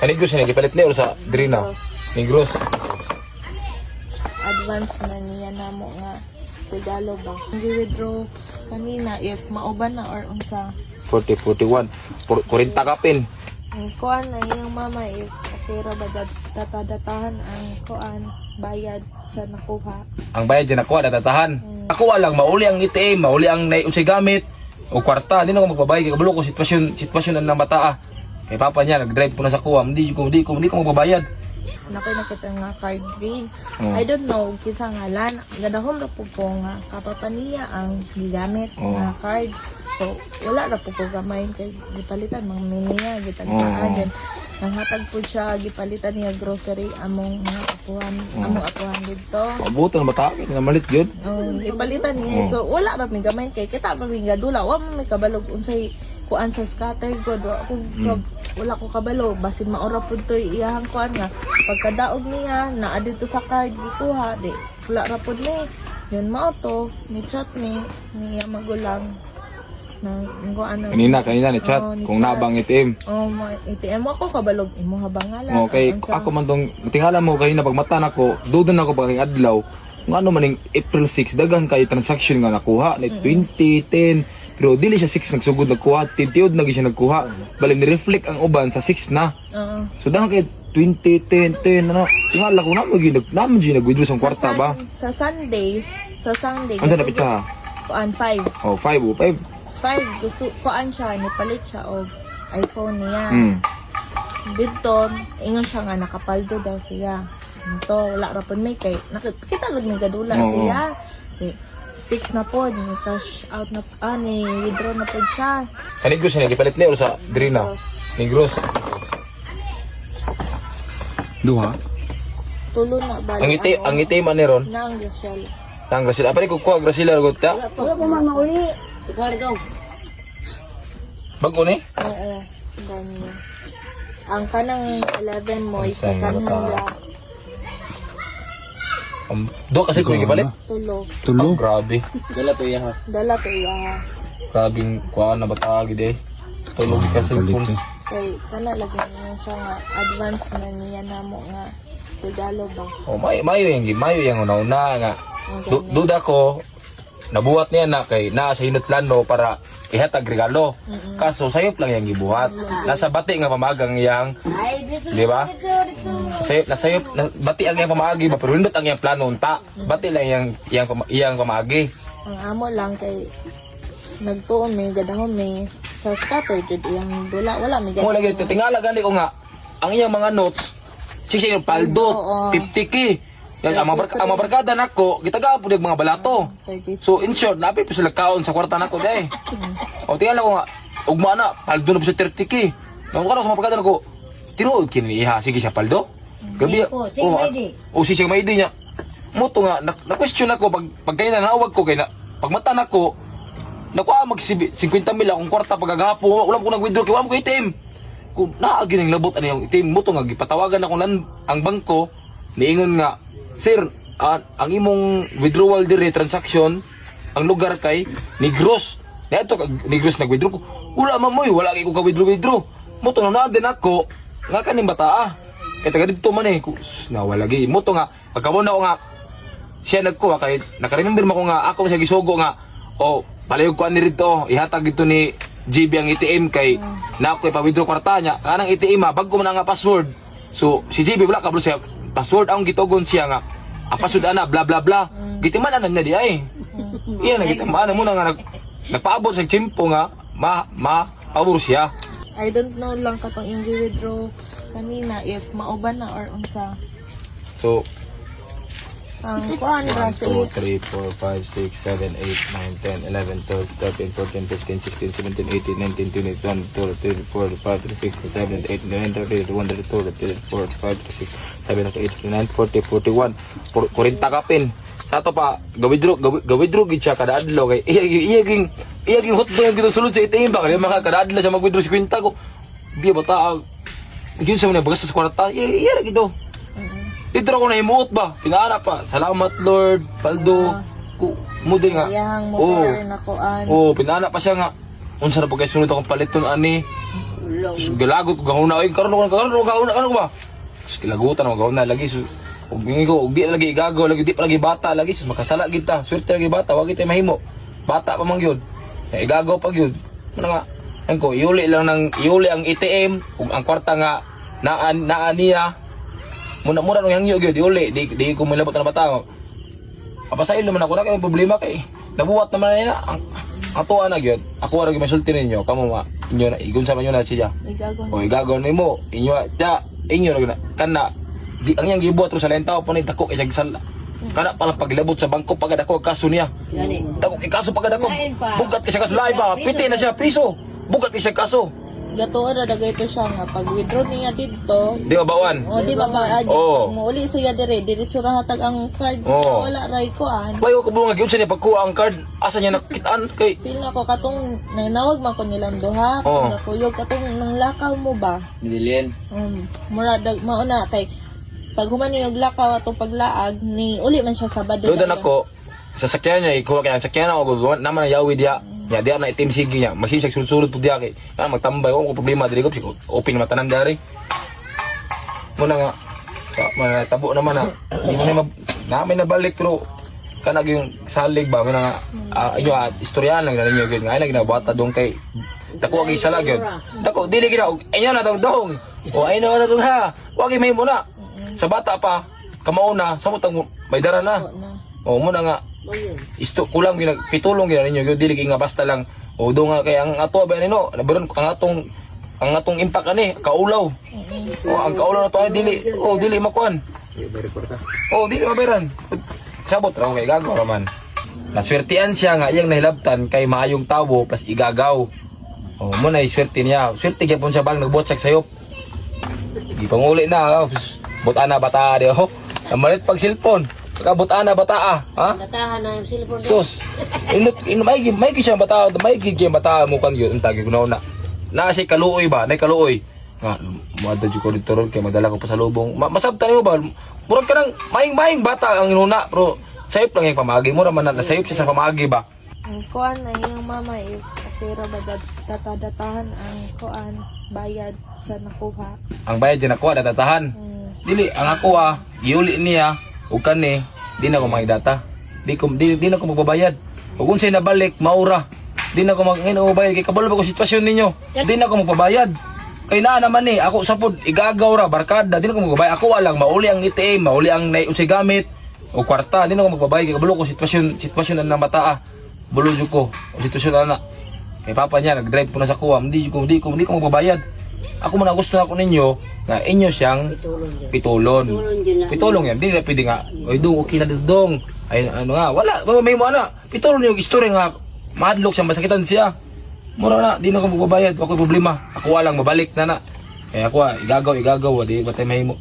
Sa Negros niya, gipalit niya o sa Drina? Negros. Advance na niya na mo nga regalo ba. Gi-withdraw kanina if mauban na or unsa. 40, 41. 40 kapin. Kuan na yung mama if pera ba datadataan ang kuan bayad sa nakuha. Ang bayad dyan ako, natatahan. Ako lang, mauli ang ATM, mauli ang unsay gamit. O kwarta, hindi na ako magbabayad. Kaya kabalo ko sitwasyon ng bata. Kay papa niya, nag-drive po na sa kuha. Hindi ko magbabayad. Nakita nga card read. I don't know kinsa ngalan. Gadahom ra po po nga kapapa niya ang gigamit nga card. So wala ra po ko gamay kay gipalitan mga miniya gitansaan din. Nanghatag po siya gipalitan niya grocery among mga apuhan dito. Mabuto ng bata, namalit yun. Ipalitan niya. So wala ra mi gamay kay kita pa mi gadula wa mo may kabalog unsay kuan sa scatter god wala ko kabalo basin maora pud to iyahang kuan nga pagkadaog niya naa dito sa card gikuha di wala ra pud ni yun mao to ni chat niya magulang nang kuan Kanina ni chat kung nabang ATM. ATM ako kabalog imo habangalan. Okay, ako man tong tingala mo kay na pagmata nako, dudan ako paging adlaw. Kung ano maning April 6 daghang kay transaction nga nakuha ni 2010 pero dili siya 6 nagsugod nagkuha, tintiod na siya nagkuha. Bali ni reflect ang uban sa 6 na. So daghang kay 2010 ano, tingala ko na mo nag-withdraw sa kwarta ba? Sa Sunday. Unsa na pitsa? Kuan 5. Oh, 5 gusto kuan siya ni palit siya og iPhone niya. Dito ingon siya nga nakapaldo daw siya. Ito wala ra pud may kay nakita gud may gadula siya. 6 na po, ni cash out na ni withdraw na po siya. Sa Negros niya, gipalit niya o sa Drina? Negros. Duha? Tulo na bali. Ang ngiti man ni ron? Na ang Graciela. Ang Graciela. Apa ni kukuha Graciela ragot ta? Wala pa man mauli. Ikaw. Bago ni? Oo. Dami. Ang kanang 11 mo is sa kanang Do kasi kung gipalit? Tulo. Grabe. Dala to iya. Grabing kuha na bata gid eh. Tulog kasi kung Kay kana lagi niya siya nga advance na niya namo nga regalo ba. oh mayo yang una nga. Duda ko nabuhat niya na kay naa sa hinot plano para ihatag regalo. Kaso sayop lang yang gibuhat. Nasa bati nga pamagang yang, di ba? Nasayop bati ang yang pamagi ba pero hindot ang yang plano unta. Bati lang yang pamagi. Ang amo lang kay nagtuon may gadahon may sa scatter jud iyang dula wala may gadahon. Mo lagi tingala gali ko nga ang iyang mga notes siya yung paldo 50k. Yan ang mga barkada nako gitagaan pud mga balato. So in short napi pa sila kaon sa kwarta nako day. O tingala ko nga ugma na paldo na po sa 30k. Nang ko sa mga barkada nako tinuod kini iha sige siya paldo. Gabi o si siya may niya. Moto nga na question ako pag kaya nawag ko kay na pagmata nako nakuha mag 50 mil akong kwarta pagagapo wala ko nag-withdraw kay wala ko ATM. Kung naagi ning labot ano yung ATM mo to nga gipatawagan ako ang bangko niingon nga sir ang imong withdrawal dire transaction ang lugar kay Negros. Nato Negros nag-withdraw ko. Wala mamoy wala kay ko ka withdraw. Mo to na din ako nga kaning bata kay taga dito man eh nawala lagi mo to nga pagkabon na ko nga siya nagkuha kay naka-remember mo ko nga ako siya gisugo nga palayog ko ani rito ihatag ito ni GB ang ATM kay na ako ipa-withdraw kwarta niya kanang ATM bago man nga password so si GB wala kablo siya password ang gitugon siya nga password ana bla bla bla gitiman ana niya di ay iya na gitiman mo na nga nagpaabot sa tiyempo nga pabor siya. I don't know lang kapag i-withdraw kanina if mauban na or unsa. So ang kuan ra sa 2, 3, 4, 5, 6, 7, 8, 9, 10, 11, 12, 13, 14, 15, 16, 17, 18, 19, 20, 21, 22, 23, 24, 25, 26, 27, 28, 29, 30, 31, 32, 33, 34, 35, 36, 37, 38, 39, 40, 41, 40 kapin. Sato pa gawidro gid siya kada adlaw kay iyaging hotdog gid sulod sa ATM ba kay mga kada adlaw siya mag-withdraw 50 ko. Biya bata gyud sa mga bagas sa kwarta. Iya gid do. Dito ko na himuot ba? Pinaana pa. Salamat Lord, paldo. Mudi nga. Iyahang motor na kuan. Pinaana pa siya nga. Unsa na pagkay sunod akong paliton ani. Galagot ko gahuna oy karon ano ba? Gilagutan mo gahuna lagi so ug mingo ug di lagi igagaw lagi di pa lagi bata lagi so makasala gid ta. Swerte lagi bata wa gid tay mahimo. Bata pa man gyud. Igagaw pa gyud. Ano nga? Ang ko iuli lang iuli ang ATM ug ang kwarta nga naa niya. Muna nung hangyo gyud iuli di ko milabot na bata. Papasail naman ako na kay problema kay nabuhat naman na ang ato na gyud. Ako ra gyud masulti ninyo kamo ma inyo na igun sa man na siya. Igagaw. O igagaw nimo inyo ta inyo na kana di ang yang gibuhat ro sa lentaw pa ni dako isag sala. Kana pala paglabot sa bangko pagad ako kaso niya. Dako ikaso pagad ako. Bugat kasi kaso lain ba piti na siya piso. Bugat kasi kaso. Gatuon ra dagay to siya nga pag withdraw niya dito. Di ba bawan? O di ba ba Oo. muuli siya dire diretso ra hatag ang card. Oo. Wala ra ikuan. Bayo ko bunga gyud sa niya pagkuha ang card asa niya nakitaan kay Feel na ko katong nanawag man ko nilang duha. Oo. Nakuyog katong nang lakaw mo ba? Nilien. Mura mauna kay pag human yung lakaw atong paglaag ni uli man siya Sabado. Doon ako sa sakyan niya ikuha kay ang sakyan ako gawon naman ang yawi dia. Ya dia na itim sige niya. Masisig sulsulod pud dia kay kana magtambay ko problema diri ko open matanan dari. Muna nga sa tabo naman na. Di mo na may nabalik pero kana yung salig ba muna nga ayo istoryahan lang ninyo gyud nga lagi na bata dong kay dako agi sala gyud. Dako dili gina inyo na dong. O ay na dong ha. Wagi may muna. Sa bata pa kamauna sa mutang may dara na. O muna nga isto kulang pitulong gina ninyo gyud dili nga basta lang o do nga kay ang ato ba nino nabaron ang atong impact ani kaulaw. O ang kaulaw na to ay dili makuan. Dili maberan. Sabot raw kay gagaw raman. Naswertian siya nga iyang nahilabtan kay maayong tawo plus igagaw. O mo na swerte niya. Swerte gyapon siya bang nagbuhat sa sayop. Di panguli na butana bata di ho. Amalit pag cellphone. Kabutana bata ha? Batahan na yung cellphone. Sus. May siya bata, may gigya bata mo kan yun tagi kuno na. Na si kaluoy ba? Nay kaluoy. Nga moadto jud ko dito ron kay madala ko pa sa lubong. Masabtan mo ba? Murag ka nang maing bata ang inuna pero sayop lang yung pamagi mo raman na sayop siya sa pamagi ba? Ang kuan na iyang mama is pero ba datadataan ang kuan bayad sa nakuha. Ang bayad din ako datatahan. Dili ang ako iuli niya ug kani di na ko makidata. Di na ko magbabayad. Ug unsay nabalik maura. Di na ko magbayad kay kabalo ko sitwasyon ninyo. Di na ko magbabayad. Kay naa naman ni ako sapod igagaw ra barkada di na ko magbabayad. Ako walang mauli ang ATM, mauli ang unsay gamit o kwarta di na ko magbabayad kay kabalo ko sitwasyon na bata. Bulol jud ko o sitwasyon ana. Kay papa niya nag-drive po na sa kuwa, hindi ko magbabayad. Ako man gusto na ko ninyo na inyo siyang pitulon. Pitulong yan, hindi na pwede nga. Oy dong, okay na dong. Ay ano nga, wala, may mo ana. Pitulon yung istorya nga mahadlok siya, masakitan siya. Mura na, di na ko magbabayad, ako problema. Ako walang mabalik na na. Kaya ako igagaw, di ba tayo mahimo.